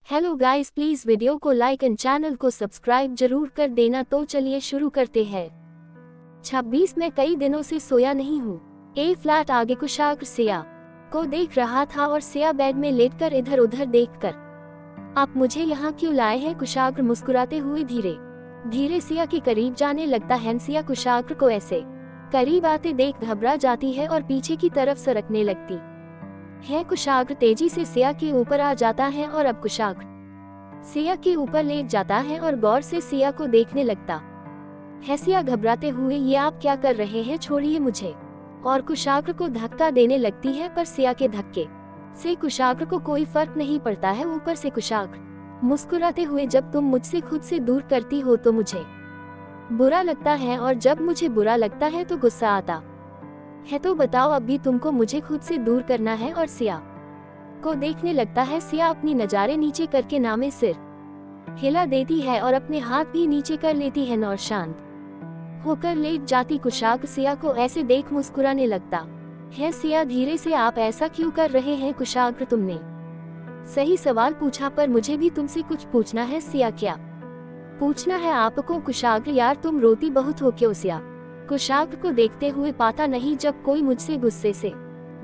Hello guys, please video को like and channel को subscribe जरूर कर देना। तो चलिए शुरू करते हैं। 26 में कई दिनों से सोया नहीं हूँ। ए फ्लैट आगे कुशाग्र सिया को देख रहा था और सिया बेड में लेटकर इधर उधर देखकर, आप मुझे यहाँ क्यों लाए हैं? कुशाग्र मुस्कुराते हुए धीरे धीरे सिया के करीब जाने लगता है। सिया कुशाग्र को ऐसे करीब आते देख घबरा जाती है और पीछे की तरफ सरकने लगती है। कुशाग्र तेजी से सिया के ऊपर आ जाता है और अब कुशाग्र सिया के ऊपर लेट जाता है और गौर से सिया को देखने लगता है। सिया घबराते हुए, ये आप क्या कर रहे हैं? छोड़िए मुझे, और कुशाग्र को धक्का देने लगती है। पर सिया के धक्के से कुशाग्र को कोई फर्क नहीं पड़ता है। ऊपर से कुशाग्र मुस्कुराते हुए, जब तुम मुझसे खुद से दूर करती हो तो मुझे बुरा लगता है, और जब मुझे बुरा लगता है तो गुस्सा आता है। तो बताओ, अभी तुमको मुझे खुद से दूर करना है? और सिया को देखने लगता है। सिया अपनी नजारे नीचे करके नामे सिर हिला देती है और अपने हाथ भी नीचे कर लेती है और शांत होकर लेट जाती। कुशाग्र सिया को ऐसे देख मुस्कुराने लगता है। सिया धीरे से, आप ऐसा क्यों कर रहे हैं? कुशाग्र, तुमने सही सवाल पूछा, पर मुझे भी तुमसे कुछ पूछना है। सिया, क्या पूछना है आपको? कुशाग्र, यार तुम रोती बहुत हो क्यों? सिया कुशाग्र को देखते हुए, पाता नहीं, जब कोई मुझसे गुस्से से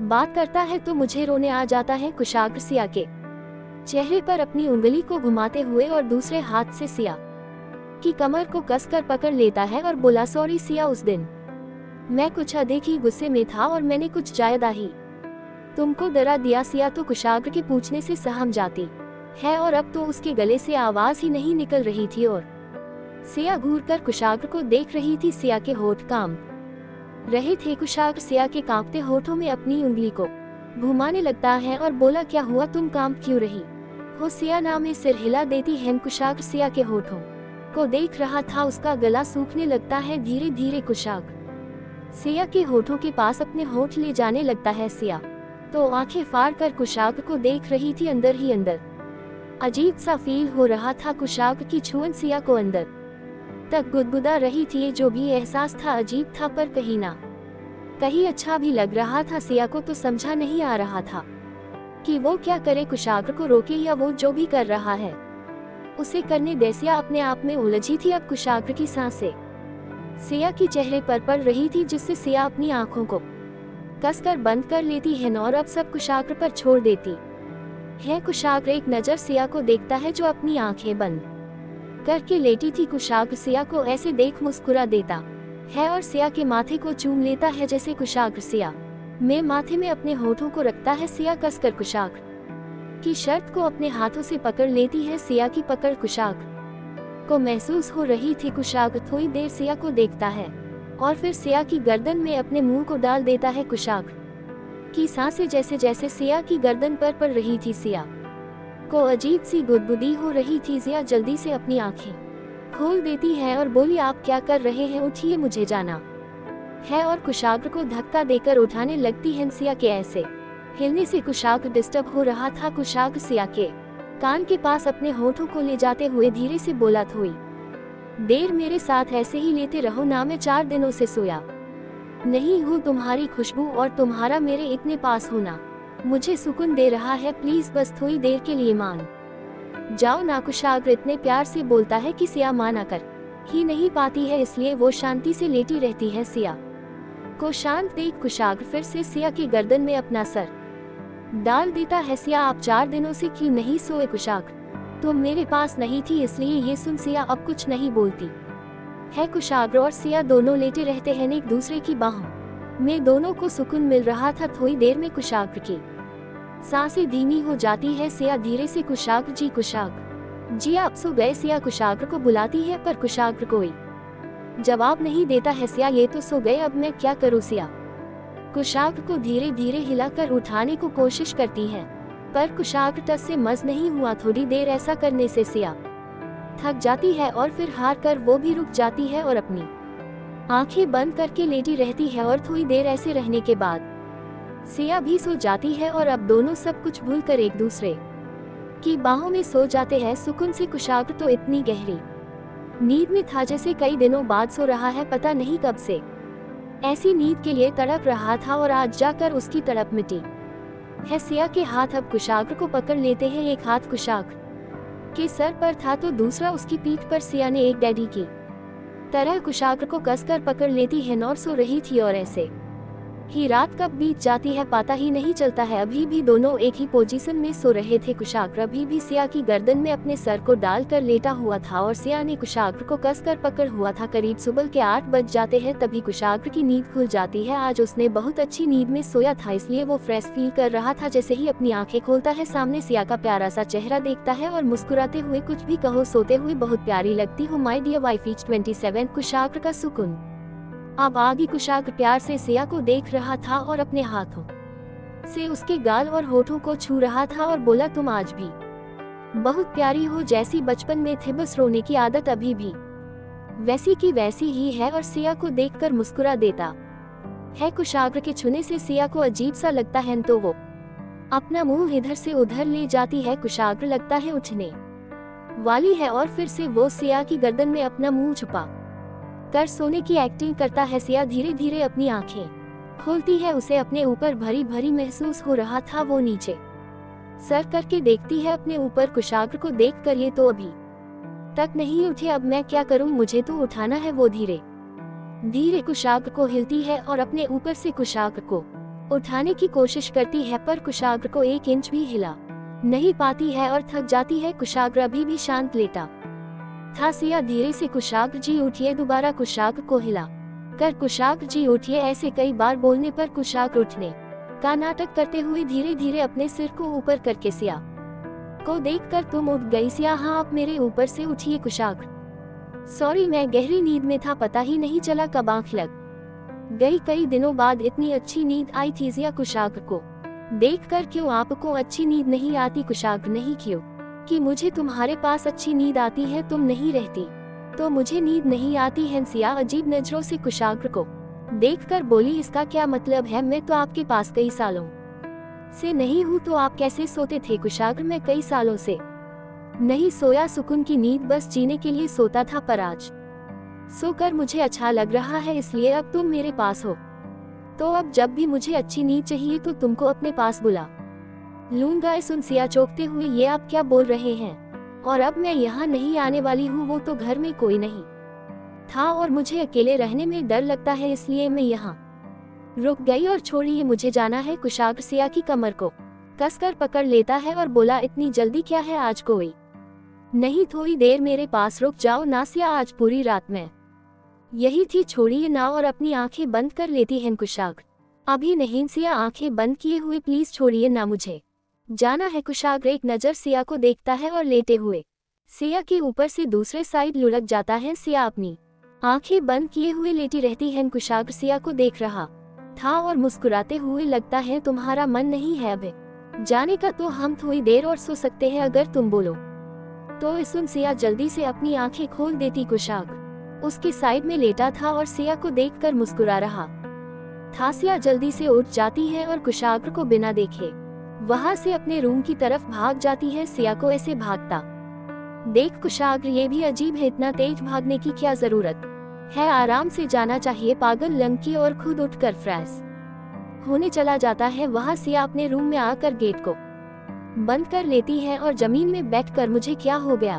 बात करता है तो मुझे रोने आ जाता है। कुशाग्र सिया के चेहरे पर अपनी उंगली को घुमाते हुए और दूसरे हाथ से सिया की कमर को कसकर पकड़ लेता है और बोला, सॉरी सिया, उस दिन मैं कुछ अधिक ही गुस्से में था और मैंने कुछ ज्यादा ही तुमको डरा दिया। सिया तो कुशाग्र के पूछने से सहम जाती है और अब तो उसके गले से आवाज ही नहीं निकल रही थी और सिया घूरकर कुशाग्र को देख रही थी। सिया के होठ कांप रहे थे। कुशाग्र सिया के कांपते होठों में अपनी उंगली को घुमाने लगता है और बोला, क्या हुआ, तुम कांप क्यों रही हो? सिया नामे सिर हिला देती है। कुशाग्र सिया के होठों को देख रहा था, उसका गला सूखने लगता है। धीरे धीरे कुशाग्र सिया के होठों के पास अपने होठ ले जाने लगता है। सिया तो आंखें फाड़ कर कुशाग्र को देख रही थी। अंदर ही अंदर अजीब सा फील हो रहा था। कुशाग्र की छुअन सिया को अंदर तक गुदगुदा रही थी। जो भी एहसास था अजीब था, पर कहीं ना कहीं अच्छा भी लग रहा था। सिया को तो समझा नहीं आ रहा था कि वो क्या करे, कुशाग्र को रोके या वो जो भी कर रहा है उसे करने दे। सिया अपने आप में उलझी थी। अब कुशाग्र की सांसें सिया के चेहरे पर पड़ रही थी, जिससे सिया अपनी आंखों को कसकर बंद कर लेती है और अब सब कुशाग्र पर छोड़ देती है। कुशाग्र एक नजर सिया को देखता है, जो अपनी आंखें बंद करके लेटी थी। कुशाग्र सिया को ऐसे देख मुस्कुरा देता है और सिया के माथे को चूम लेता है। जैसे कुशाग्र सिया में माथे में अपने होठों को रखता है। सिया कसकर कुशाग्र की शर्ट को अपने हाथों से पकड़ लेती है। सिया की पकड़ कुशाग्र को महसूस हो रही थी। कुशाग्र थोड़ी देर सिया को देखता है और फिर सिया की गर्दन में अपने मुंह को डाल देता है। कुशाग्र की सांसें जैसे जैसे सिया की गर्दन पर पड़ रही थी, सिया को अजीब सी गुदगुदी हो रही थी। सिया जल्दी से अपनी आंखें खोल देती है और बोली, आप क्या कर रहे हैं? उठिए, मुझे जाना है। और कुशाग्र को धक्का देकर उठाने लगती है। सिया के ऐसे हिलने से कुशाग्र डिस्टर्ब हो रहा था। कुशाग्र सिया के कान के पास अपने होठों को ले जाते हुए धीरे से बोला, थोड़ी देर मेरे साथ ऐसे ही लेते रहो ना, मैं 4 दिनों से सोया नहीं हूँ। तुम्हारी खुशबू और तुम्हारा मेरे इतने पास होना मुझे सुकून दे रहा है। प्लीज बस थोड़ी देर के लिए मान जाओ ना। कुशाग्र इतने प्यार से बोलता है कि सिया माना कर ही नहीं पाती है, इसलिए वो शांति से लेटी रहती है। सिया को शांत देख कुशाग्र फिर से सिया की गर्दन में अपना सर डाल देता है। सिया, आप 4 दिनों से क्यों नहीं सोए? कुशाग्र, तुम मेरे पास नहीं थी इसलिए ये सुन सिया अब कुछ नहीं बोलती है। कुशाग्र और सिया दोनों लेटे रहते हैं एक दूसरे की बाहों में। दोनों को सुकून मिल रहा था। थोड़ी देर में कुशाग्र की सांसें धीमी हो जाती है। सिया धीरे से, कुशाग्र जी आप सो गए? सिया कुशाग्र को बुलाती है, पर कुशाग्र कोई जवाब नहीं देता है। सिया, ये तो सो गए, अब मैं क्या करूं? सिया कुशाग्र को धीरे धीरे हिलाकर उठाने को कोशिश करती है, पर कुशाग्र टस से मस नहीं हुआ। थोड़ी देर ऐसा करने से सिया थक जाती है और फिर हार कर वो भी रुक जाती है और अपनी आंखें बंद करके लेटी रहती है। और थोड़ी देर ऐसे रहने के बाद सिया भी सो जाती है और अब दोनों सब कुछ भूलकर एक दूसरे की बाहों में सो जाते हैं सुकून से। कुशाग्र तो इतनी गहरी नींद में था जैसे कई दिनों बाद सो रहा है। पता नहीं कब से ऐसी नींद के लिए तड़प रहा था और आज जाकर उसकी तड़प मिटी है। सिया के हाथ अब कुशाग्र को पकड़ लेते हैं। एक हाथ कुशाग्र के सर पर था तो दूसरा उसकी पीठ पर सिया ने एक डैडी की तरह कुशाग्र को कसकर पकड़ लेती है और सो रही थी और ऐसे ही रात कब बीत जाती है पता ही नहीं चलता है। अभी भी दोनों एक ही पोजीशन में सो रहे थे। कुशाग्र अभी भी सिया की गर्दन में अपने सर को डालकर लेटा हुआ था और सिया ने कुशाग्र को कसकर पकड़ हुआ था। करीब सुबह के 8 बज जाते हैं तभी कुशाग्र की नींद खुल जाती है। आज उसने बहुत अच्छी नींद में सोया था इसलिए वो फ्रेश फील कर रहा था। जैसे ही अपनी आंखें खोलता है सामने सिया का प्यारा सा चेहरा देखता है और मुस्कुराते हुए कुछ भी कहो सोते हुए बहुत प्यारी लगती हो माय डियर वाइफ इज 27। कुशाग्र का सुकून अब आगे। कुशाग्र प्यार से सिया को देख रहा था और अपने हाथों से उसके गाल और होठों को छू रहा था और बोला तुम आज भी बहुत प्यारी हो जैसी बचपन में थे, बस रोने की आदत अभी भी वैसी की वैसी ही है। और सिया को देखकर मुस्कुरा देता है। कुशाग्र के छूने से सिया को अजीब सा लगता है तो वो अपना मुंह इधर से उधर ले जाती है। कुशाग्र लगता है उठने वाली है और फिर से वो सिया की गर्दन में अपना मुंह छुपा कर सोने की एक्टिंग करता है। सिया धीरे धीरे अपनी आंखें खोलती है। उसे अपने ऊपर भरी भरी महसूस हो रहा था। वो नीचे सर करके देखती है अपने ऊपर। कुशाग्र को देखकर ये तो अभी तक नहीं उठे, अब मैं क्या करूं, मुझे तो उठाना है। वो धीरे धीरे कुशाग्र को हिलती है और अपने ऊपर से कुशाग्र को उठाने की कोशिश करती है पर कुशाग्र को 1 इंच भी हिला नहीं पाती है और थक जाती है। कुशाग्र अभी भी शांत लेटा था। सिया धीरे से कुशाग्र जी उठिए, दोबारा कुशाग्र को हिला कर कुशाग्र जी उठिए ऐसे कई बार बोलने पर कुशाग्र उठने का नाटक करते हुए धीरे धीरे अपने सिर को ऊपर करके सिया को देखकर तुम उठ गई सिया? हाँ आप मेरे ऊपर से उठिए। कुशाग्र सॉरी मैं गहरी नींद में था, पता ही नहीं चला कब आंख लग गई। कई दिनों बाद इतनी अच्छी नींद आई थी। सिया कुशाग्र को देखकर क्यों आपको अच्छी नींद नहीं आती? कुशाग्र नहीं क्यों कि मुझे तुम्हारे पास अच्छी नींद आती है, तुम नहीं रहती तो मुझे नींद नहीं आती है। सिया अजीब नजरों से कुशाग्र को देखकर बोली इसका क्या मतलब है? मैं तो आपके पास कई सालों से नहीं हूँ तो आप कैसे सोते थे? कुशाग्र मैं कई सालों से नहीं सोया, सुकून की नींद बस जीने के लिए सोता था पर आज सोकर मुझे अच्छा लग रहा है इसलिए अब तुम मेरे पास हो तो अब जब भी मुझे अच्छी नींद चाहिए तो तुमको अपने पास बुला लूंगा। सुन सिया चौंकते हुए ये आप क्या बोल रहे हैं? और अब मैं यहाँ नहीं आने वाली हूँ, वो तो घर में कोई नहीं था और मुझे अकेले रहने में डर लगता है इसलिए मैं यहाँ रुक गई और छोड़िए मुझे जाना है। कुशाग्र सिया की कमर को कसकर पकड़ लेता है और बोला इतनी जल्दी क्या है, आज कोई नहीं, थोड़ी देर मेरे पास रुक जाओ ना सिया, आज पूरी रात में यही थी, छोड़िए ना। और अपनी आंखें बंद कर लेती है कुशाग्र। अभी नहीं सिया, आंखें बंद किए हुए प्लीज छोड़िए ना, मुझे जाना है। कुशाग्र एक नजर सिया को देखता है और लेटे हुए सिया के ऊपर से दूसरे साइड लुढ़क जाता है। सिया अपनी आंखें बंद किए हुए लेटी रहती है। कुशाग्र सिया को देख रहा था और मुस्कुराते हुए लगता है तुम्हारा मन नहीं है अब जाने का तो हम थोड़ी देर और सो सकते हैं अगर तुम बोलो तो। सुन सिया जल्दी से अपनी आंखें खोल देती। कुशाग्र उसके साइड में लेटा था और सिया को देखकर मुस्कुरा रहा था। सिया जल्दी से उठ जाती है और कुशाग्र को बिना देखे वहां से अपने रूम की तरफ भाग जाती है। सिया को ऐसे भागता देख कुशाग्र ये भी अजीब है, इतना तेज भागने की क्या जरूरत है, आराम से जाना चाहिए। पागल लंकी और खुद उठकर फ्रेश होने चला जाता है। वहां सिया अपने रूम में आकर गेट को बंद कर लेती है और जमीन में बैठकर मुझे क्या हो गया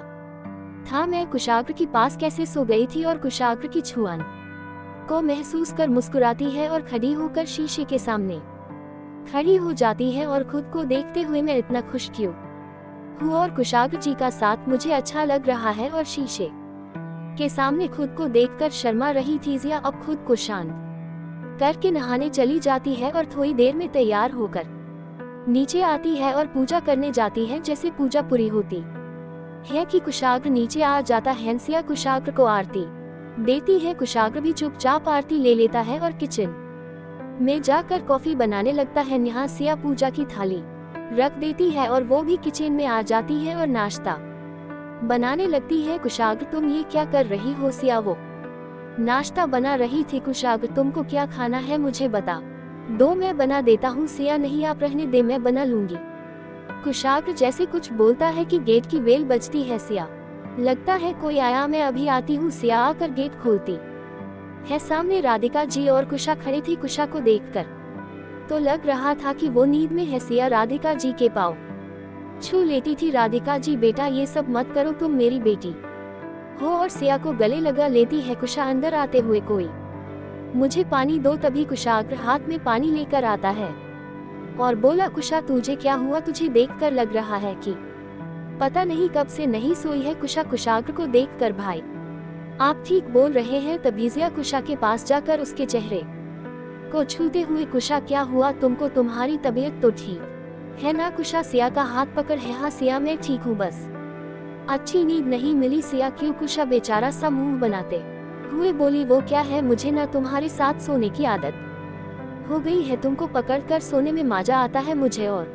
था, मैं कुशाग्र के पास कैसे सो गई थी? और कुशाग्र की छुआन को महसूस कर मुस्कुराती है और खड़ी होकर शीशे के सामने खड़ी हो जाती है और खुद को देखते हुए मैं इतना खुश क्यों हूँ और कुशाग्र जी का साथ मुझे अच्छा लग रहा है। और शीशे के सामने खुद को देखकर शर्मा रही थी सिया अब खुद को शांत करके नहाने चली जाती है और थोड़ी देर में तैयार होकर नीचे आती है और पूजा करने जाती है। जैसे पूजा पूरी होती है कि कुशाग्र नीचे आ जाता है। सिया कुशाग्र को आरती देती है। कुशाग्र भी चुपचाप आरती ले लेता है और किचन में जाकर कॉफी बनाने लगता है। यहाँ सिया पूजा की थाली रख देती है और वो भी किचन में आ जाती है और नाश्ता बनाने लगती है। कुशाग्र तुम ये क्या कर रही हो? सिया वो नाश्ता बना रही थी। कुशाग्र तुमको क्या खाना है मुझे बता दो, मैं बना देता हूँ। सिया नहीं आप रहने दे, मैं बना लूंगी। कुशाग्र जैसे कुछ बोलता है कि गेट की बेल बजती है। सिया लगता है कोई आया, मैं अभी आती हूँ। सिया आकर गेट खोलती है। सामने राधिका जी और कुशा खड़ी थी। कुशा को देखकर तो लग रहा था कि वो नींद में है। सिया राधिका जी के पाँव छू लेती थी राधिका जी। बेटा ये सब मत करो, तुम मेरी बेटी हो। और सिया को गले लगा लेती है कुशा अंदर आते हुए। कोई मुझे पानी दो। तभी कुशाग्र हाथ में पानी लेकर आता है और बोला, कुशा तुझे क्या हुआ? तुझे देखकर लग रहा है कि पता नहीं कब से नहीं सोई है। कुशा कुशाग्र को देखकर, भाई आप ठीक बोल रहे हैं। तभी सिया कुशा के पास जाकर उसके चेहरे को छूते हुए, कुशा क्या हुआ तुमको? तुम्हारी तबीयत तो ठीक है ना? कुशा सिया का हाथ पकड़ है। हाँ सिया मैं ठीक हूँ, बस अच्छी नींद नहीं मिली। सिया क्यों? कुशा बेचारा सा मुंह बनाते हुए बोली, वो क्या है? मुझे ना तुम्हारे साथ सोने की आदत हो गई है। तुमको पकड़कर सोने में मजा आता है मुझे, और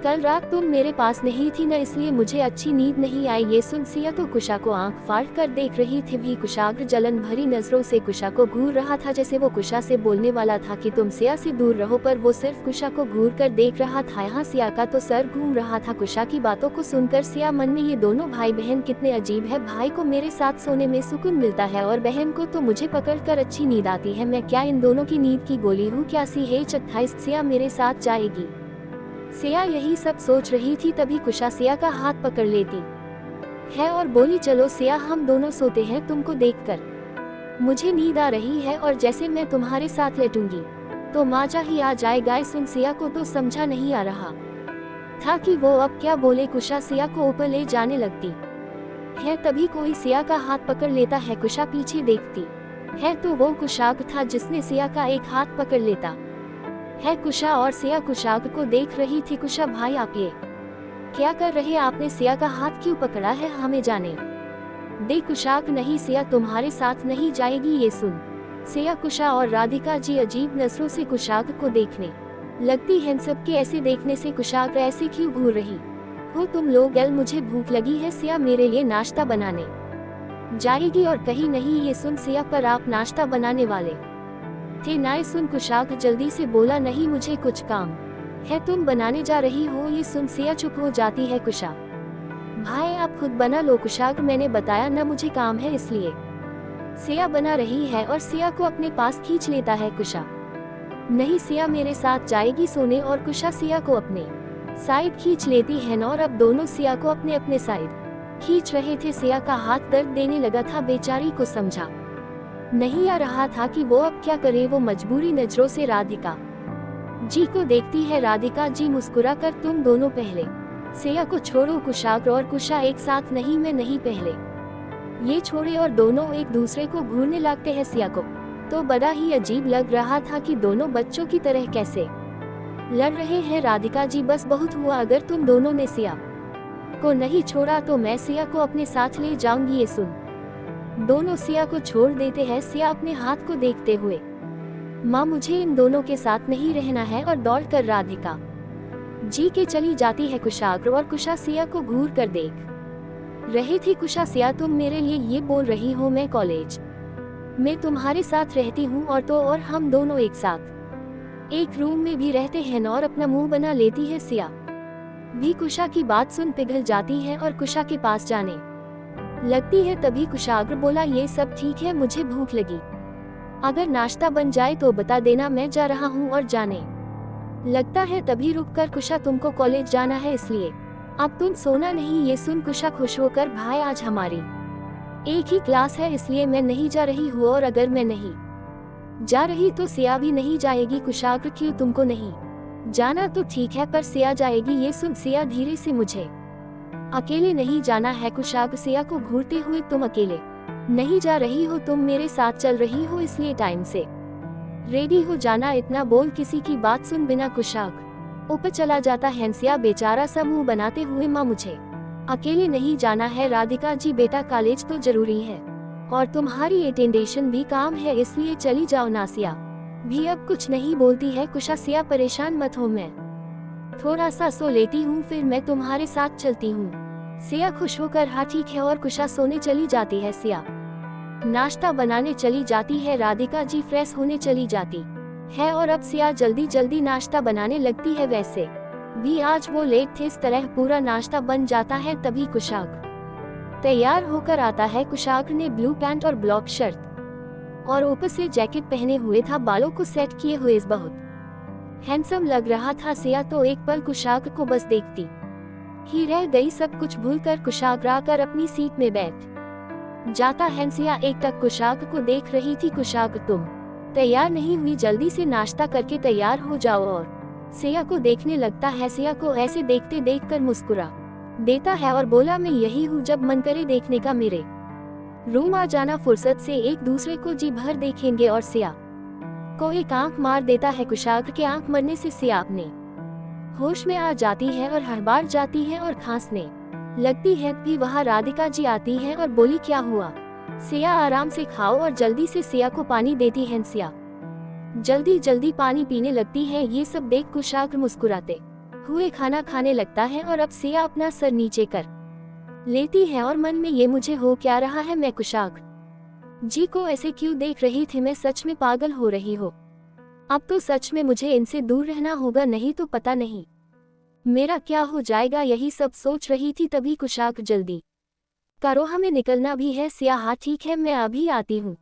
कल रात तुम मेरे पास नहीं थी ना, इसलिए मुझे अच्छी नींद नहीं आई। ये सुन सिया तो कुशा को आंख फाड़ कर देख रही थी। भी कुशाग्र जलन भरी नजरों से कुशा को घूर रहा था, जैसे वो कुशा से बोलने वाला था कि तुम सिया से दूर रहो, पर वो सिर्फ कुशा को घूर कर देख रहा था। यहाँ सिया का तो सर घूम रहा था कुशा की बातों को सुनकर। सिया मन में, ये दोनों भाई बहन कितने अजीब है। भाई को मेरे साथ सोने में सुकून मिलता है और बहन को तो मुझे पकड़ कर अच्छी नींद आती है। मैं क्या इन दोनों की नींद की गोली हूँ क्या? सी है 28 सिया मेरे साथ जाएगी। सिया यही सब सोच रही थी, तभी कुशा सिया का हाथ पकड़ लेती है और बोली, चलो सिया हम दोनों सोते हैं। तुमको देखकर मुझे नींद आ रही है और जैसे मैं तुम्हारे साथ लेटूंगी तो मजा ही आ जाएगा। सुन सिया को तो समझा नहीं आ रहा था कि वो अब क्या बोले। कुशा सिया को ऊपर ले जाने लगती है, तभी कोई सिया का हाथ पकड़ लेता है। कुशा पीछे देखती है तो वो कुशाग्र था, जिसने सिया का एक हाथ पकड़ लेता है। कुशा और सिया कुशाग्र को देख रही थी। कुशा भाई आप ये क्या कर रहे? आपने सिया का हाथ क्यों पकड़ा है? हमें जाने दे। कुशाग्र, नहीं सिया तुम्हारे साथ नहीं जाएगी। ये सुन सिया, कुशा और राधिका जी अजीब नजरों से कुशाग्र को देखने लगती हैं। सबके ऐसे देखने से कुशाग्र ऐसे क्यों घूर रही हो तुम लोग? मुझे भूख लगी है। सिया मेरे लिए नाश्ता बनाने जाएगी और कहीं नहीं। ये सुन सिया, पर आप नाश्ता बनाने वाले थे ना? सुन कुशाग्र जल्दी से बोला, नहीं मुझे कुछ काम है, तुम बनाने जा रही हो? ये सुन सिया चुप हो जाती है। कुशा भाई आप खुद बना लो। कुशाग्र मैंने बताया ना मुझे काम है इसलिए। सिया बना रही है और सिया को अपने पास खींच लेता है। कुशा नहीं सिया मेरे साथ जाएगी सोने, और कुशा सिया को अपने साइड खींच लेती है और अब दोनों सिया को अपने अपने साइड खींच रहे थे। सिया का हाथ दर्द देने लगा था। बेचारी को समझा नहीं आ रहा था कि वो अब क्या करे। वो मजबूरी नजरों से राधिका जी को देखती है। राधिका जी मुस्कुराकर, तुम दोनों पहले सिया को छोड़ो। कुशाग्र और कुशा एक साथ, नहीं मैं नहीं, पहले ये छोड़े। और दोनों एक दूसरे को घूरने लगते हैं। सिया को तो बड़ा ही अजीब लग रहा था कि दोनों बच्चों की तरह कैसे लड़ रहे हैं। राधिका जी बस बहुत हुआ, अगर तुम दोनों ने सिया को नहीं छोड़ा तो मैं सिया को अपने साथ ले जाऊंगी। ये सुन दोनों सिया को छोड़ देते हैं। सिया अपने हाथ को देखते हुए, माँ मुझे इन दोनों के साथ नहीं रहना है, और दौड़कर राधिका जी के चली जाती है। कुशाग्र और कुशा सिया को घूर कर देख रही थी। कुशा सिया तुम मेरे लिए ये बोल रही हो? मैं कॉलेज में तुम्हारे साथ रहती हूँ और हम दोनों एक साथ एक रूम में भी रहते हैं, और अपना मुंह बना लेती है। सिया भी कुशा की बात सुन पिघल जाती है और कुशा के पास जाने लगती है। तभी कुशाग्र बोला, ये सब ठीक है, मुझे भूख लगी, अगर नाश्ता बन जाए तो बता देना, मैं जा रहा हूँ। और जाने लगता है। तभी रुककर, कुशा तुमको कॉलेज जाना है इसलिए अब तुम सोना नहीं। ये सुन कुशा खुश होकर, भाई आज हमारी एक ही क्लास है इसलिए मैं नहीं जा रही हूँ, और अगर मैं नहीं जा रही तो सिया भी नहीं जाएगी। कुशाग्र क्यों, तुमको नहीं जाना तो ठीक है, पर सिया जाएगी। ये सुन सिया धीरे से, मुझे अकेले नहीं जाना है। कुशाग्र सिया को घूरते हुए, तुम अकेले नहीं जा रही हो, तुम मेरे साथ चल रही हो, इसलिए टाइम से रेडी हो जाना। इतना बोल किसी की बात सुन बिना कुशाग्र ऊपर चला जाता है। सिया बेचारा सा मुंह बनाते हुए, माँ मुझे अकेले नहीं जाना है। राधिका जी बेटा कॉलेज तो जरूरी है और तुम्हारी अटेंडेशन भी काम है, इसलिए चली जाओ ना। सिया भी अब कुछ नहीं बोलती है। कुशा सिया परेशान मत हो, मैं थोड़ा सा सो लेती हूँ, फिर मैं तुम्हारे साथ चलती हूँ। सिया खुश होकर, हाँ ठीक है, और कुशा सोने चली जाती है। सिया नाश्ता बनाने चली जाती है। राधिका जी फ्रेश होने चली जाती है और अब सिया जल्दी जल्दी नाश्ता बनाने लगती है। वैसे भी आज वो लेट थे, इस तरह पूरा नाश्ता बन जाता है। तभी कुशाग्र तैयार होकर आता है। कुशाग्र ने ब्लू पैंट और ब्लॉक शर्ट और ऊपर से जैकेट पहने हुए था, बालों को सेट किए हुए बहुत हैंडसम लग रहा था। सिया तो एक पल कुशाग्र को बस देखती ही रह गई। सब कुछ भूलकर कुशाग्र आकर अपनी सीट में बैठ जाता है। सिया एक टक कुशाग्र को देख रही थी। कुशाग्र, तुम तैयार नहीं हुई? जल्दी से नाश्ता करके तैयार हो जाओ। और सिया को देखने लगता है। सिया को ऐसे देखते देखकर मुस्कुरा देता है और बोला, मैं यही हूँ, जब मन करे देखने का मेरे रूम आ जाना। फुर्सत से एक दूसरे को जी भर देखेंगे। और सिया को एक आंख मार देता है। कुशाग्र के आंख मरने से सिया अपने होश में आ जाती है और हड़बड़ा जाती है और खांसने लगती है। भी वहाँ राधिका जी आती है और बोली, क्या हुआ? सिया, आराम से खाओ। और जल्दी से सिया को पानी देती है। सिया जल्दी जल्दी पानी पीने लगती है। ये सब देख कुशाग्र मुस्कुराते हुए खाना खाने लगता है। और अब सिया अपना सर नीचे कर लेती है और मन में, ये मुझे हो क्या रहा है? मैं कुशाग्र जी को ऐसे क्यों देख रही थी? मैं सच में पागल हो रही हूँ। अब तो सच में मुझे इनसे दूर रहना होगा, नहीं तो पता नहीं मेरा क्या हो जाएगा। यही सब सोच रही थी तभी कुशाग्र, जल्दी करो, हमें निकलना भी है। सिया, हाँ ठीक है, मैं अभी आती हूँ।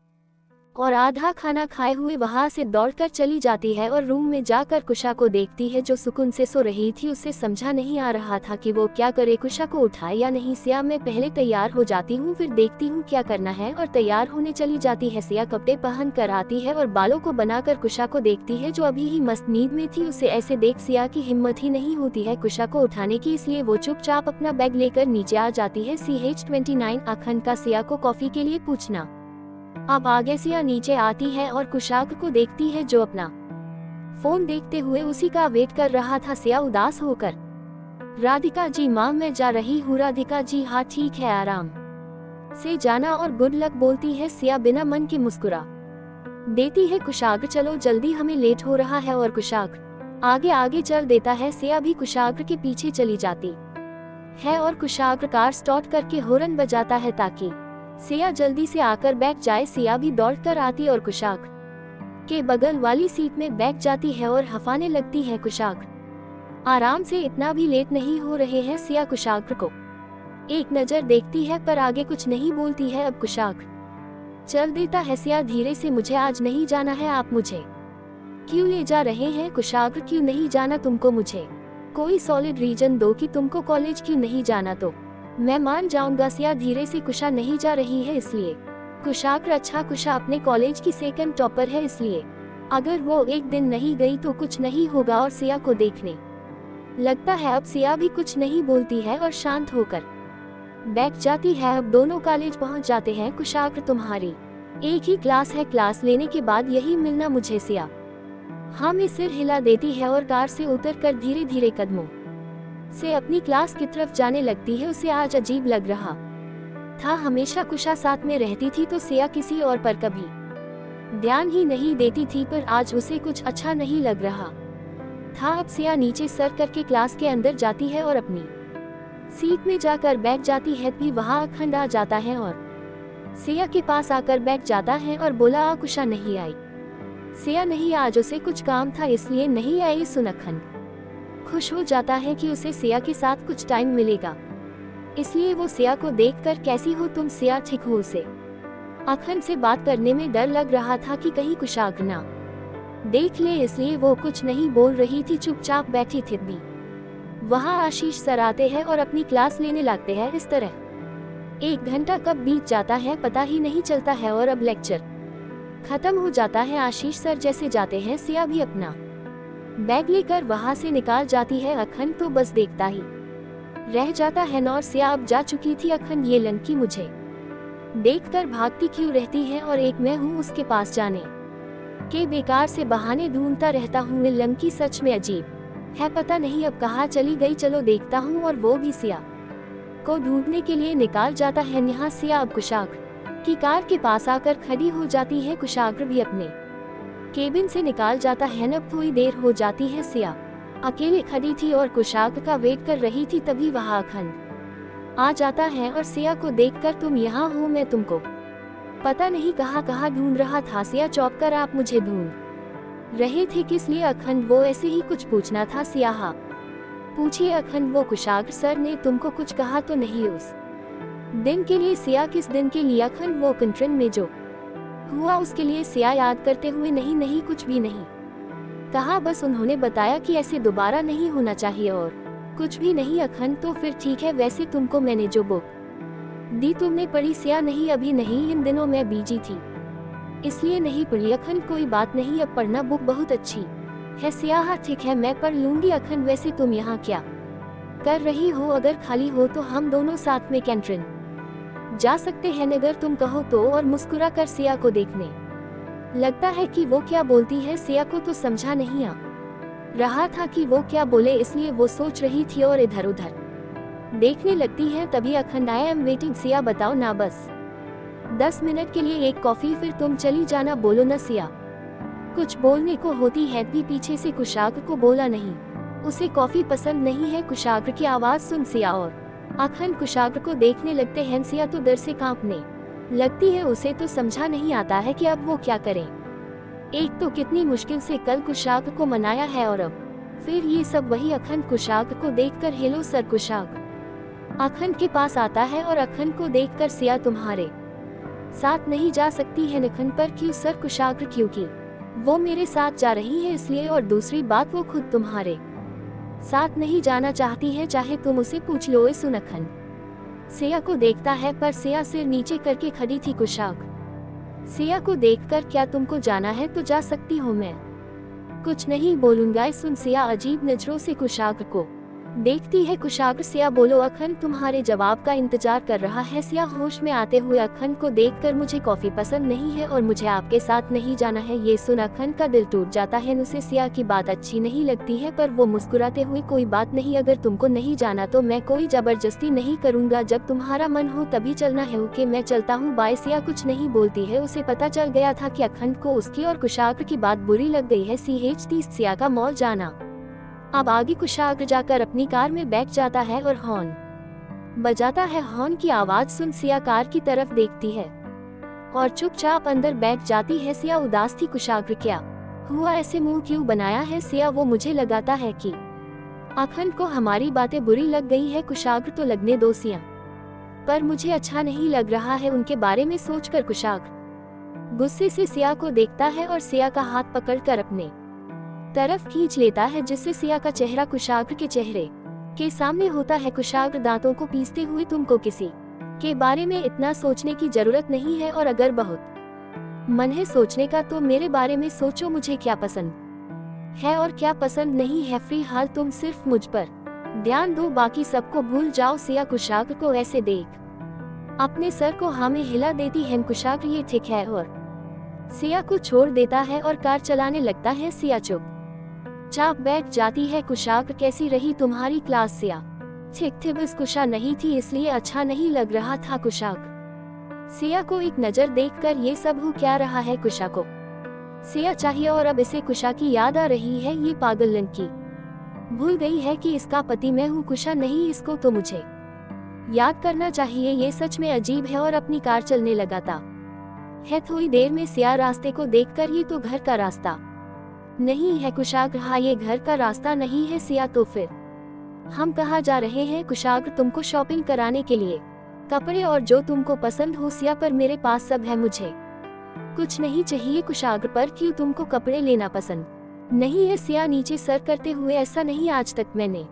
और आधा खाना खाए हुए वहां से दौड़कर चली जाती है और रूम में जाकर कुशा को देखती है जो सुकून से सो रही थी। उसे समझा नहीं आ रहा था कि वो क्या करे, कुशा को उठाए या नहीं। सिया, मैं पहले तैयार हो जाती हूँ, फिर देखती हूँ क्या करना है। और तैयार होने चली जाती है। सिया कपड़े पहन कर आती है और बालों को बनाकर कुशा को देखती है जो अभी ही मस्त नींद में थी। उसे ऐसे देख सिया की हिम्मत ही नहीं होती है कुशा को उठाने की, इसलिए वो चुपचाप अपना बैग लेकर नीचे आ जाती है। CH29 अखंड का सिया को कॉफी के लिए पूछना। अब आगे सिया नीचे आती है और कुशाग्र को देखती है जो अपना फोन देखते हुए उसी का वेट कर रहा था। सिया उदास होकर, राधिका जी माँ, मैं जा रही हूँ। राधिका जी, हाँ ठीक है, आराम से जाना और गुड लक बोलती है। सिया बिना मन के मुस्कुरा देती है। कुशाग्र, चलो जल्दी, हमें लेट हो रहा है। और कुशाग्र आगे आगे चल देता है। सिया भी कुशाग्र के पीछे चली जाती है और कुशाग्र कार स्टार्ट करके हॉर्न बजाता है ताकि सिया जल्दी से आकर बैठ जाए। सिया भी दौड़कर आती और कुशाग्र के बगल वाली सीट में बैठ जाती है और हंफाने लगती है। कुशाग्र आराम से, इतना भी लेट नहीं हो रहे हैं। सिया कुशाग्र को एक नजर देखती है पर आगे कुछ नहीं बोलती है। अब कुशाग्र चल देता है। सिया धीरे से, मुझे आज नहीं जाना है, आप मुझे क्यों ले जा रहे हैं? कुशाग्र, क्यों नहीं जाना तुमको? मुझे कोई सॉलिड रीजन दो कि तुमको कॉलेज क्यों नहीं जाना, तो मैं मान जाऊंगा। सिया धीरे से, कुशा नहीं जा रही है इसलिए। कुशाग्र, अच्छा, कुशा अपने कॉलेज की सेकंड टॉपर है इसलिए अगर वो एक दिन नहीं गई तो कुछ नहीं होगा। और सिया को देखने लगता है। अब सिया भी कुछ नहीं बोलती है और शांत होकर बैठ जाती है। अब दोनों कॉलेज पहुंच जाते हैं। कुशाग्र, तुम्हारी एक ही क्लास है, क्लास लेने के बाद यही मिलना मुझे। सिया हाँ में सिर हिला देती है और कार से उतरकर धीरे धीरे कदमों से अपनी क्लास की तरफ जाने लगती है। उसे आज अजीब लग रहा था। हमेशा कुशा साथ में रहती थी तो सिया किसी और पर कभी ध्यान ही नहीं देती थी, पर आज उसे कुछ अच्छा नहीं लग रहा था। अब सिया नीचे सर करके क्लास के अंदर जाती है और अपनी सीट में जाकर बैठ जाती है। भी वहाँ अखंड आ जाता है और सिया के पास आकर बैठ जाता है और बोला, कुशा नहीं आई? सिया, नहीं, आज उसे कुछ काम था इसलिए नहीं आई। सुन, अखंड खुश हो जाता है कि उसे सिया के साथ कुछ टाइम मिलेगा, इसलिए वो सिया को देखकर, कैसी हो तुम? सिया, ठीक हो? उसे अखंड से बात करने में डर लग रहा था कि कहीं कुशाग्र ना देख ले, इसलिए वो कुछ नहीं बोल रही थी, चुपचाप बैठी थी। भी वहाँ आशीष सर आते हैं और अपनी क्लास लेने लगते हैं। इस तरह 1 घंटा कब बीत जाता है पता ही नहीं चलता है और अब लेक्चर खत्म हो जाता है। आशीष सर जैसे जाते हैं, सिया भी अपना बैग लेकर वहाँ से निकाल जाती है। अखंड तो बस देखता ही रह जाता है। और सिया अब जा चुकी थी। अखंड, ये लड़की मुझे देखकर भागती क्यों रहती है और एक मैं हूँ उसके पास जाने के बेकार से बहाने ढूंढता रहता हूँ। ये लड़की सच में अजीब है, पता नहीं अब कहाँ चली गई, चलो देखता हूँ। और वो भी सिया को ढूंढने के लिए निकाल जाता है। यहाँ सिया अब कुशाग्र की कार के पास आकर खड़ी हो जाती है। कुशाग्र भी अपने केबिन से निकाल जाता है। अब थोड़ी देर हो जाती है। सिया अकेले खड़ी थी और कुशाग्र का वेट कर रही थी, तभी वहाँ अखंड आ जाता है और सिया को देखकर, तुम यहाँ हो? मैं तुमको पता नहीं कहाँ कहाँ ढूंढ रहा था। सिया चौंक कर, आप मुझे ढूंढ रहे थे किस लिए? अखंड, वो ऐसे ही कुछ पूछना था। सिया, हाँ पूछिए अखंड। वो कुशाग्र सर ने तुमको कुछ कहा तो नहीं उस दिन के लिए? सिया, किस दिन के लिए? अखंड, वो कंट्रेन में जो हुआ उसके लिए। सिया याद करते हुए, नहीं कुछ भी नहीं कहा, बस उन्होंने बताया कि ऐसे दोबारा नहीं होना चाहिए। और कुछ भी नहीं अखन, तो फिर ठीक है। वैसे तुमको मैंने जो बुक दी तुमने पढ़ी? सिया नहीं, अभी नहीं, इन दिनों मैं बिजी थी इसलिए नहीं पढ़ी। अखन कोई बात नहीं, अब पढ़ना, बुक बहुत अच्छी है। सिया हाँ ठीक है, मैं पढ़ लूंगी। अखन वैसे तुम यहाँ क्या कर रही हो? अगर खाली हो तो हम दोनों साथ में कैंटीन जा सकते हैं अगर तुम कहो तो। और मुस्कुरा कर सिया को देखने लगता है कि वो क्या बोलती है। सिया को तो समझा नहीं आ रहा था कि वो क्या बोले, इसलिए वो सोच रही थी और इधर उधर देखने लगती है। तभी अखंड आई एम वेटिंग। सिया बताओ ना, बस 10 मिनट के लिए एक कॉफी, फिर तुम चली जाना। बोलो ना। सिया कुछ बोलने को होती है भी पीछे से कुशाग्र को बोला नहीं, उसे कॉफी पसंद नहीं है। कुशाग्र की आवाज सुन सिया और अखंड कुशाग्र को देखने लगते हैं। सिया तो डर से कांपने लगती है, उसे तो समझा नहीं आता है कि अब वो क्या करे। एक तो कितनी मुश्किल से कल कुशाग्र को मनाया है और अब फिर ये सब। वही अखंड कुशाग्र को देखकर हेलो सर। कुशाग्र अखंड के पास आता है और अखंड को देखकर सिया तुम्हारे साथ नहीं जा सकती है अखंड। पर क्यों सर? कुशाग्र क्योंकि वो मेरे साथ जा रही है इसलिए, और दूसरी बात वो खुद तुम्हारे साथ नहीं जाना चाहती है, चाहे तुम उसे पूछ लो। सुन अखंड सिया को देखता है, पर सिया सिर नीचे करके खड़ी थी। कुशाग्र सिया को देखकर क्या तुमको जाना है तो जा सकती हूँ, मैं कुछ नहीं बोलूंगा। सुन सिया अजीब नजरों से कुशाग्र को देखती है। कुशाग्र सिया बोलो। अखंड तुम्हारे जवाब का इंतजार कर रहा है। सिया होश में आते हुए अखंड को देखकर मुझे कॉफी पसंद नहीं है और मुझे आपके साथ नहीं जाना है। ये सुन अखंड का दिल टूट जाता है। उसे सिया की बात अच्छी नहीं लगती है, पर वो मुस्कुराते हुए कोई बात नहीं, अगर तुमको नहीं जाना तो मैं कोई जबरदस्ती नहीं करूंगा, जब तुम्हारा मन हो तभी चलना है। ओके मैं चलता हूँ, बाय। सिया कुछ नहीं बोलती है, उसे पता चल गया था कि अखंड को उसकी और कुशाग्र की बात बुरी लग गई है। CH30 सिया का मॉल जाना। अब आगे कुशाग्र जाकर अपनी कार में बैठ जाता है और हॉर्न बजाता है। हॉर्न की आवाज सुन सिया कार की तरफ देखती है और चुपचाप अंदर बैठ जाती है। सिया उदास थी। कुशाग्र क्या हुआ, ऐसे मुंह क्यों बनाया है? सिया वो मुझे लगाता है कि अखंड को हमारी बातें बुरी लग गई है। कुशाग्र तो लगने दो सिया, पर मुझे अच्छा नहीं लग रहा है उनके बारे में सोचकर। कुशाग्र गुस्से से सिया को देखता है और सिया का हाथ पकड़कर अपने तरफ खींच लेता है, जिससे सिया का चेहरा कुशाग्र के चेहरे के सामने होता है। कुशाग्र दांतों को पीसते हुए तुमको किसी के बारे में इतना सोचने की जरूरत नहीं है, और अगर बहुत मन है सोचने का तो मेरे बारे में सोचो। मुझे क्या पसंद है और क्या पसंद नहीं है, फिलहाल तुम सिर्फ मुझ पर ध्यान दो, बाकी सबको भूल जाओ। सिया कुशाग्र को ऐसे देख अपने सर को हाँ में हिला देती है। कुशाग्र ये ठीक है और सिया को छोड़ देता है और कार चलाने लगता है। सिया चुपचाप बैठ जाती है। कुशाग्र कैसी रही तुम्हारी क्लास? सिया ठीक थी, बस कुशा नहीं थी इसलिए अच्छा नहीं लग रहा था। कुशाग्र सिया को एक नजर देखकर ये सब हो क्या रहा है? कुशा को सिया चाहिए और अब इसे कुशा की याद आ रही है। ये पागल लड़की भूल गई है कि इसका पति मैं हूँ, कुशा नहीं। इसको तो मुझे याद करना चाहिए। ये सच में अजीब है। और अपनी कार चलने लगाता है। थोड़ी देर में सिया रास्ते को देखकर ये तो घर का रास्ता नहीं है। कुशाग्र हाँ ये घर का रास्ता नहीं है। सिया तो फिर हम कहाँ जा रहे हैं? कुशाग्र तुमको शॉपिंग कराने के लिए कपड़े और जो तुमको पसंद हो। सिया पर मेरे पास सब है, मुझे कुछ नहीं चाहिए। कुशाग्र पर क्यों तुमको कपड़े लेना पसंद नहीं है? सिया नीचे सर करते हुए ऐसा नहीं, आज तक मैंने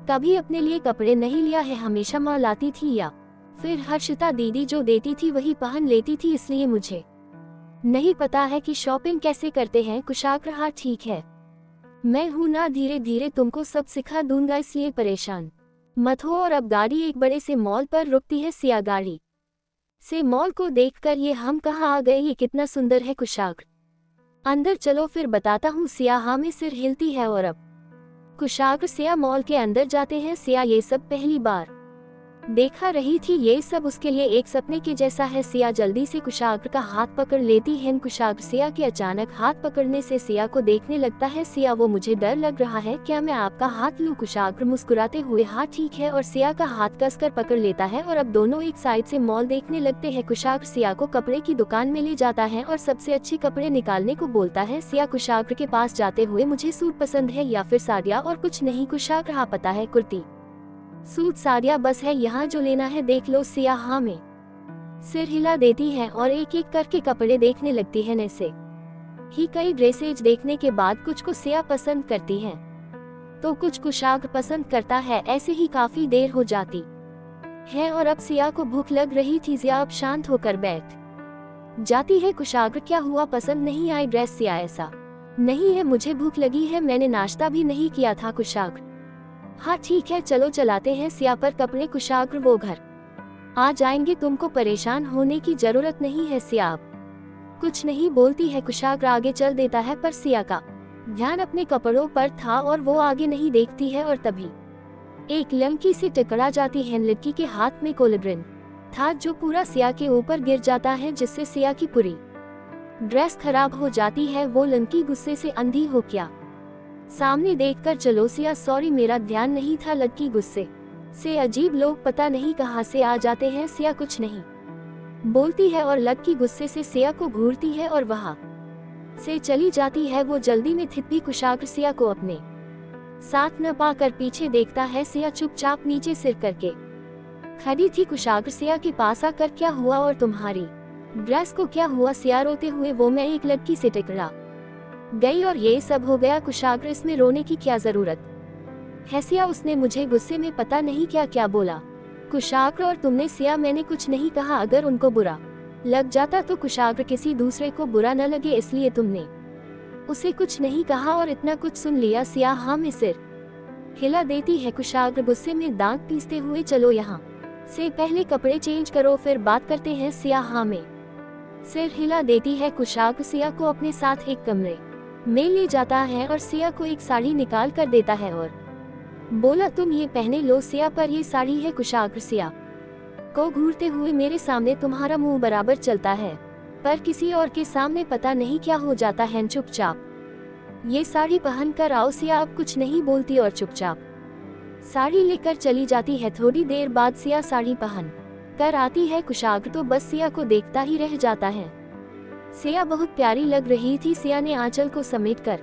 कभी अपने लिए कपड़े नहीं लिया है, हमेशा माँ लाती थी या फिर हर्षिता दीदी जो देती थी वही पहन लेती थी, इसलिए मुझे नहीं पता है कि शॉपिंग कैसे करते हैं। कुशाग्र हाँ ठीक है, मैं हूं ना, धीरे धीरे तुमको सब सिखा दूंगा, इसलिए परेशान मत हो। और अब गाड़ी एक बड़े से मॉल पर रुकती है। सिया गाड़ी से मॉल को देखकर ये हम कहाँ आ गए, ये कितना सुंदर है। कुशाग्र अंदर चलो फिर बताता हूँ। सिया हाँ में सिर हिलती है और अब कुशाग्र सिया मॉल के अंदर जाते हैं। सिया ये सब पहली बार देखा रही थी, ये सब उसके लिए एक सपने के जैसा है। सिया जल्दी से कुशाग्र का हाथ पकड़ लेती है। कुशाग्र सिया के अचानक हाथ पकड़ने से सिया को देखने लगता है। सिया वो मुझे डर लग रहा है, क्या मैं आपका हाथ लूं? कुशाग्र मुस्कुराते हुए हाँ ठीक है, और सिया का हाथ कसकर पकड़ लेता है और अब दोनों एक साइड से मॉल देखने लगते हैं। कुशाग्र सिया को कपड़े की दुकान में ले जाता है और सबसे अच्छे कपड़े निकालने को बोलता है। सिया कुशाग्र के पास जाते हुए मुझे सूट पसंद है या फिर साड़ियाँ और कुछ नहीं? कुशाग्र हाँ पता है, कुर्ती सूट साड़ियाँ बस है, यहाँ जो लेना है देख लो। सिया हाँ में सिर हिला देती है और एक एक करके कपड़े देखने लगती है। ऐसे ही कई ड्रेसेज देखने के बाद कुछ को सिया पसंद करती है। तो कुछ कुशाग्र पसंद करता है। ऐसे ही काफी देर हो जाती है और अब सिया को भूख लग रही थी। सिया अब शांत होकर बैठ जाती है। कुशाग्र क्या हुआ, पसंद नहीं आई ड्रेस? सिया ऐसा नहीं है, मुझे भूख लगी है, मैंने नाश्ता भी नहीं किया था। कुशाग्र हाँ ठीक है, चलो चलाते हैं। सिया पर कपड़े। कुशाग्र वो घर आ जाएंगे, तुमको परेशान होने की जरूरत नहीं है। सिया अब कुछ नहीं बोलती है। कुशाग्र आगे चल देता है पर सिया का ध्यान अपने कपड़ों पर था और वो आगे नहीं देखती है। और तभी एक लड़की से टकरा जाती है। लड़की के हाथ में कोलड्रिन था जो पूरा सिया के ऊपर गिर जाता है, जिससे सिया की पूरी ड्रेस खराब हो जाती है। वो लड़की गुस्से से अंधी हो क्या सामने देखकर चलो। सिया सॉरी, मेरा ध्यान नहीं था। लड़की गुस्से से अजीब लोग पता नहीं कहां से आ जाते हैं। सिया कुछ नहीं बोलती है और लड़की गुस्से से सिया को घूरती है और वहां से चली जाती है। वो जल्दी में थित भी कुशाग्र सिया को अपने साथ न पाकर पीछे देखता है। सिया चुपचाप नीचे सिर करके खड़ी थी। कुशाग्र सिया के पास आकर क्या हुआ और तुम्हारी ड्रेस को क्या हुआ? सिया रोते हुए वो मैं एक लड़की से टकरा गई और ये सब हो गया। कुशाग्र इसमें रोने की क्या जरूरत है? सिया उसने मुझे गुस्से में पता नहीं क्या क्या बोला। कुशाग्र और तुमने? सिया मैंने कुछ नहीं कहा, अगर उनको बुरा लग जाता तो कुशाग्र किसी दूसरे को बुरा न लगे इसलिए तुमने उसे कुछ नहीं कहा और इतना कुछ सुन लिया। सिया हाँ में सिर हिला देती है। कुशाग्र गुस्से में दांत पीसते हुए चलो यहाँ से पहले कपड़े चेंज करो फिर बात करते हैं। सिया हाँ में सिर हिला देती है। कुशाग्र सिया को अपने साथ एक कमरे में ले जाता है और सिया को एक साड़ी निकाल कर देता है और बोला तुम ये पहने लो। सिया पर ये साड़ी है। कुशाग्र सिया को घूरते हुए मेरे सामने तुम्हारा मुंह बराबर चलता है पर किसी और के सामने पता नहीं क्या हो जाता है। चुपचाप ये साड़ी पहन कर आओ। सिया अब कुछ नहीं बोलती और चुपचाप साड़ी लेकर चली जाती है। थोड़ी देर बाद सिया साड़ी पहन कर आती है। कुशाग्र तो बस सिया को देखता ही रह जाता है। सिया बहुत प्यारी लग रही थी। सिया ने आंचल को समेट कर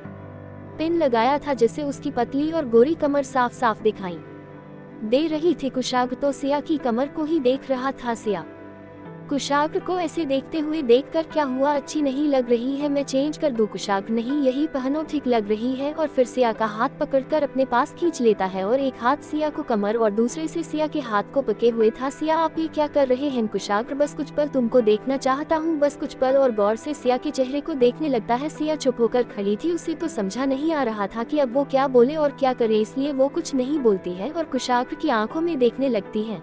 पिन लगाया था जिससे उसकी पतली और गोरी कमर साफ साफ दिखाई दे रही थी। कुशाग्र तो सिया की कमर को ही देख रहा था। सिया कुशाग्र को ऐसे देखते हुए देखकर क्या हुआ, अच्छी नहीं लग रही है, मैं चेंज कर दूं? कुशाग्र नहीं, यही पहनो, ठीक लग रही है। और फिर सिया का हाथ पकड़कर अपने पास खींच लेता है और एक हाथ सिया को कमर और दूसरे से सिया के हाथ को पके हुए था। सिया आप ये क्या कर रहे हैं? कुशाग्र बस कुछ पल तुमको देखना चाहता हूँ, बस कुछ पल। और गौर से सिया के चेहरे को देखने लगता है। सिया चुप होकर खड़ी थी। उसे तो समझा नहीं आ रहा था कि अब वो क्या बोले और क्या करे, इसलिए वो कुछ नहीं बोलती है और कुशाग्र की आंखों में देखने लगती है।